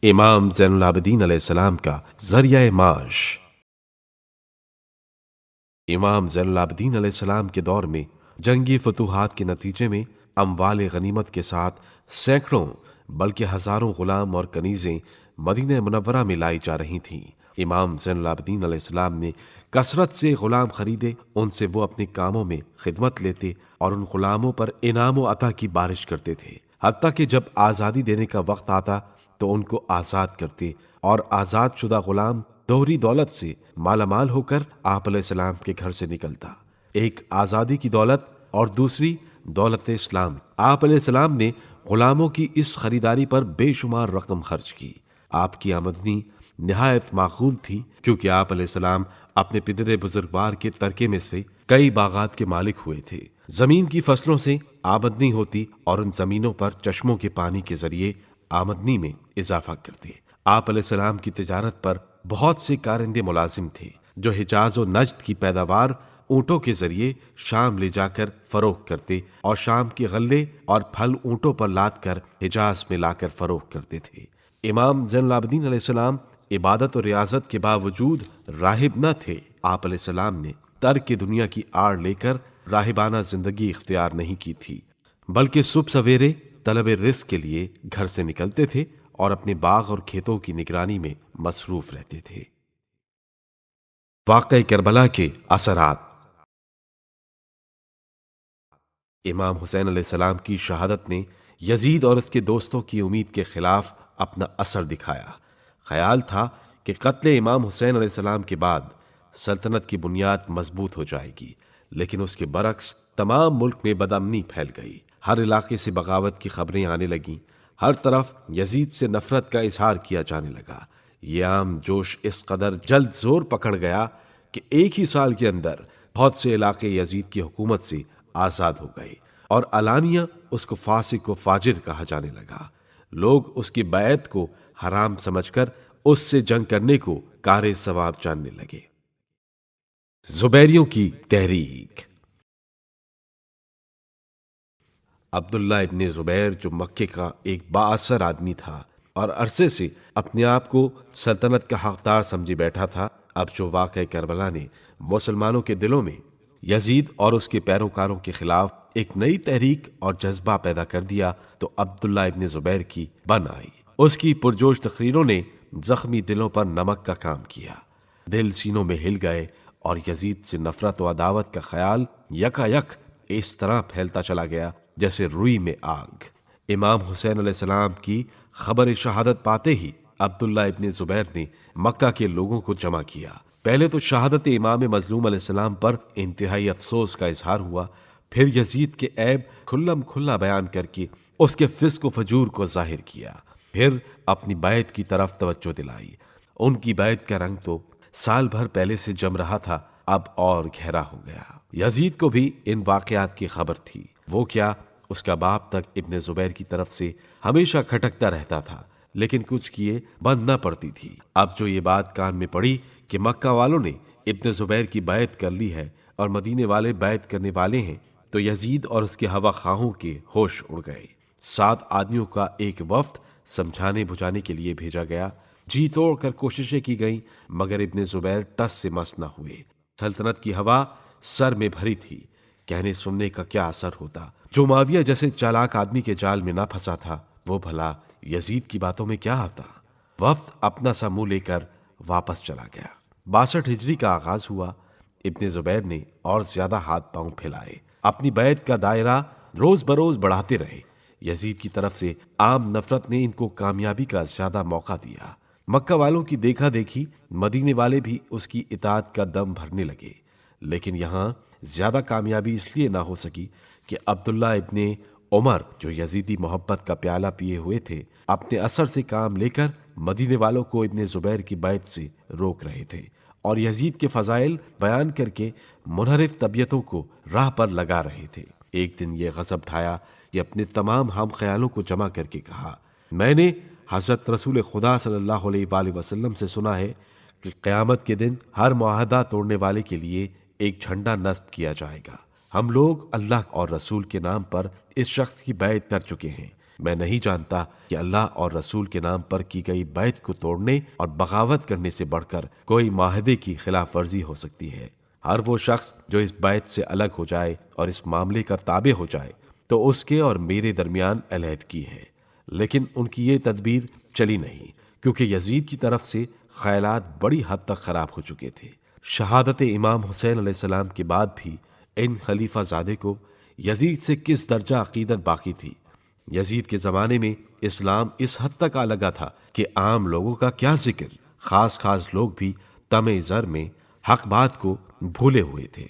امام زین العابدین علیہ السلام کا ذریعہ معاش۔ امام زین العابدین علیہ السلام کے دور میں جنگی فتوحات کے نتیجے میں اموال غنیمت کے ساتھ سینکڑوں بلکہ ہزاروں غلام اور کنیزیں مدینہ منورہ میں لائی جا رہی تھیں۔ امام زین العابدین علیہ السلام نے کثرت سے غلام خریدے، ان سے وہ اپنے کاموں میں خدمت لیتے اور ان غلاموں پر انعام و عطا کی بارش کرتے تھے، حتیٰ کہ جب آزادی دینے کا وقت آتا تو ان کو آزاد کرتے اور آزاد شدہ غلام دوہری دولت سے مالا مال ہو کر آپ علیہ السلام کے گھر سے نکلتا، ایک آزادی کی دولت اور دوسری دولت اسلام۔ آپ علیہ السلام نے غلاموں کی اس خریداری پر بے شمار رقم خرچ کی۔ آپ کی آمدنی نہایت معقول تھی، کیونکہ آپ علیہ السلام اپنے پدر بزرگوار کے ترکے میں سے کئی باغات کے مالک ہوئے تھے۔ زمین کی فصلوں سے آمدنی ہوتی اور ان زمینوں پر چشموں کے پانی کے ذریعے آمدنی میں اضافہ کرتے۔ آپ علیہ السلام کی تجارت پر بہت سے کارندے ملازم تھے جو حجاز و نجد کی پیداوار اونٹوں کے ذریعے شام لے جا کر فروخت کرتے اور شام کے غلے اور پھل اونٹوں پر لاد کر حجاز میں لا کر فروخت کرتے تھے۔ امام زین العابدین علیہ السلام عبادت و ریاضت کے باوجود راہب نہ تھے۔ آپ علیہ السلام نے ترک دنیا کی آڑ لے کر راہبانہ زندگی اختیار نہیں کی تھی، بلکہ صبح سویرے طلب رزق کے لیے گھر سے نکلتے تھے اور اپنے باغ اور کھیتوں کی نگرانی میں مصروف رہتے تھے۔ واقعہ کربلا کے اثرات۔ امام حسین علیہ السلام کی شہادت نے یزید اور اس کے دوستوں کی امید کے خلاف اپنا اثر دکھایا۔ خیال تھا کہ قتل امام حسین علیہ السلام کے بعد سلطنت کی بنیاد مضبوط ہو جائے گی، لیکن اس کے برعکس تمام ملک میں بدامنی پھیل گئی۔ ہر علاقے سے بغاوت کی خبریں آنے لگیں، ہر طرف یزید سے نفرت کا اظہار کیا جانے لگا۔ یہ عام جوش اس قدر جلد زور پکڑ گیا کہ ایک ہی سال کے اندر بہت سے علاقے یزید کی حکومت سے آزاد ہو گئے اور علانیہ اس کو فاسق و فاجر کہا جانے لگا۔ لوگ اس کی بیعت کو حرام سمجھ کر اس سے جنگ کرنے کو کار ثواب جاننے لگے۔ زبیریوں کی تحریک۔ عبداللہ ابن زبیر جو مکے کا ایک بااثر آدمی تھا اور عرصے سے اپنے آپ کو سلطنت کا حقدار سمجھے بیٹھا تھا، اب جو واقعہ کربلا نے مسلمانوں کے دلوں میں یزید اور اس کے پیروکاروں کے خلاف ایک نئی تحریک اور جذبہ پیدا کر دیا، تو عبداللہ ابن زبیر کی بن آئی۔ اس کی پرجوش تقریروں نے زخمی دلوں پر نمک کا کام کیا، دل سینوں میں ہل گئے اور یزید سے نفرت و عداوت کا خیال یکا یک اس طرح پھیلتا چلا گیا جیسے روئی میں آگ۔ امام حسین علیہ السلام کی خبر شہادت پاتے ہی عبداللہ ابن زبیر نے مکہ کے لوگوں کو جمع کیا۔ پہلے تو شہادت امام مظلوم علیہ السلام پر انتہائی افسوس کا اظہار ہوا، پھر یزید کے عیب کھلم کھلا بیان کر کے اس کے فسق و فجور کو ظاہر کیا، پھر اپنی بیعت کی طرف توجہ دلائی۔ ان کی بیعت کا رنگ تو سال بھر پہلے سے جم رہا تھا، اب اور گہرا ہو گیا۔ یزید کو بھی ان واقعات کی خبر تھی۔ وہ کیا، اس کا باپ تک ابن زبیر کی طرف سے ہمیشہ کھٹکتا رہتا تھا، لیکن کچھ کیے بند نہ پڑتی تھی۔ اب جو یہ بات کان میں پڑی کہ مکہ والوں نے ابن زبیر کی بیعت کر لی ہے اور مدینے والے بیعت کرنے والے ہیں، تو یزید اور اس کے ہوا خواہوں کے ہوش اڑ گئے۔ 7 آدمیوں کا ایک وفد سمجھانے بجھانے کے لیے بھیجا گیا، جی توڑ کر کوششیں کی گئیں، مگر ابن زبیر ٹس سے مس نہ ہوئے۔ سلطنت کی ہوا سر میں بھری تھی، کہنے سننے کا کیا اثر ہوتا۔ جو معاویہ جیسے چالاک آدمی کے جال میں نہ پھنسا تھا، وہ بھلا یزید کی باتوں میں کیا آتا۔ وفد اپنا سا منہ لے کر واپس چلا گیا۔ 62 ہجری کا آغاز ہوا۔ ابن زبیر نے اور زیادہ ہاتھ پاؤں پھیلائے، اپنی بیعت کا دائرہ روز بروز بڑھاتے رہے۔ یزید کی طرف سے عام نفرت نے ان کو کامیابی کا زیادہ موقع دیا۔ مکہ والوں کی دیکھا دیکھی مدینے والے بھی اس کی اطاعت کا دم بھرنے لگے، لیکن یہاں زیادہ کامیابی اس لیے نہ ہو سکی کہ عبداللہ ابن عمر جو یزیدی محبت کا پیالہ پیے ہوئے تھے، اپنے اثر سے کام لے کر مدینے والوں کو ابن زبیر کی بیعت سے روک رہے تھے اور یزید کے فضائل بیان کر کے منحرف طبیعتوں کو راہ پر لگا رہے تھے۔ ایک دن یہ غضب ڈھایا کہ اپنے تمام ہم خیالوں کو جمع کر کے کہا، میں نے حضرت رسول خدا صلی اللہ علیہ وآلہ وسلم سے سنا ہے کہ قیامت کے دن ہر معاہدہ توڑنے والے کے لیے ایک جھنڈا نصب کیا جائے گا۔ ہم لوگ اللہ اور رسول کے نام پر اس شخص کی بیعت کر چکے ہیں، میں نہیں جانتا کہ اللہ اور رسول کے نام پر کی گئی بیعت کو توڑنے اور بغاوت کرنے سے بڑھ کر کوئی معاہدے کی خلاف ورزی ہو سکتی ہے۔ ہر وہ شخص جو اس بیعت سے الگ ہو جائے اور اس معاملے کا تابع ہو جائے تو اس کے اور میرے درمیان علیحدگی ہے، لیکن ان کی یہ تدبیر چلی نہیں، کیونکہ یزید کی طرف سے خیالات بڑی حد تک خراب ہو چکے تھے۔ شہادت امام حسین علیہ السلام کے بعد بھی ان خلیفہ زادے کو یزید سے کس درجہ عقیدت باقی تھی۔ یزید کے زمانے میں اسلام اس حد تک آ لگا تھا کہ عام لوگوں کا کیا ذکر، خاص لوگ بھی طمع زر میں حق بات کو بھولے ہوئے تھے۔